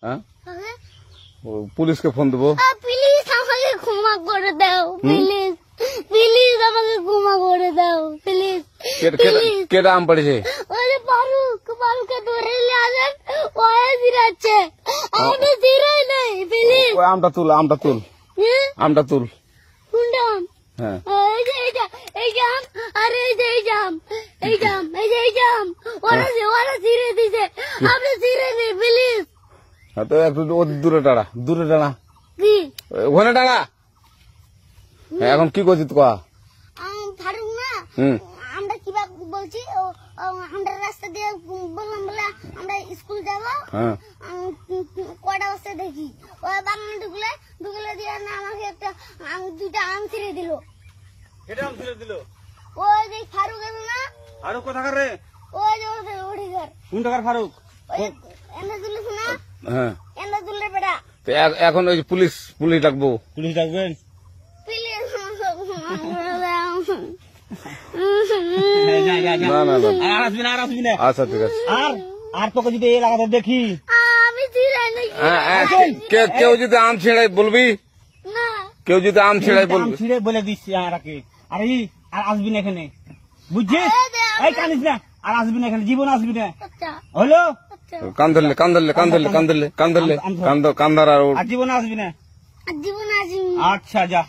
হ্যাঁ হ্যাঁ? পুলিশকে ফোন দেবো। প্লিজ আমাকে ক্ষমা করে দাও, প্লিজ প্লিজ আমাকে ক্ষমা করে দাও, প্লিজ প্লিজ। কেটা আম পড়েছে? ওই যে ফারুককে ধরে নিয়ে আসেন, ওয়ে জিরাচ্ছে, আমি জিরাই নাই, প্লিজ। ওই আমটা তুল, আমটা তুল, হ্যাঁ? আমটা তুল। কোনটা আম? হ্যাঁ এই যে এই জাম, আরে এই যে এই জাম, এই জাম, এই যে এই জাম, ওরা জিরে দিছে, আপনি জিরে নেই, প্লিজ। তো একটু দূরে টাড়া, দূরে টাড়া, কি ওখানে টাড়া। এখন কি করছিস কয়া? ফারুক না, হুম আমরা কিভাবে বলছি, আমরা রাস্তা দিয়ে বললাম বলে আমরা স্কুল যাবো, হ্যাঁ কটা বস্তা দেখি, ওই বাগানে ঢুকলে দিয়ে না আমাকে একটা দুইটা আম ছিঁড়ে দিল। কেটা আম ছিঁড়ে দিল? ওই যে ফারুক এলো না, ফারুক কোথাকার রে? ওই যে ওঠিকার, কোন টাকার ফারুক? এনে তুলিস না, হ্যাঁ এনে তুললে বেটা, তো এখন ওই পুলিশ ডাকবো। পুলিশ ডাকবেন? প্লিজ না না না, আর আসবি না, আর আসবি না। আচ্ছা ঠিক আছে। আর তোকে যদি এই লাগাতে দেখি, আমি ছিঁড়াই নাকি কেউ যদি আম ছিঁড়াই বলবি, না, কেউ যদি আম ছিঁড়াই আম বলবি। ছিঁড়ে বলে দিচ্ছি আমাকে, আর আসবি না এখানে, বুঝছিস? এই কানিস না, আর আসবি না এখানে, জীবন আসবি না, আচ্ছা হলো? আচ্ছা, কান ধরলে কান ধরলে কান ধরলে কান ধরলে কান ধরলে কান ধর আর আর জীবন আসবি না। জীবন আসি। আচ্ছা যা।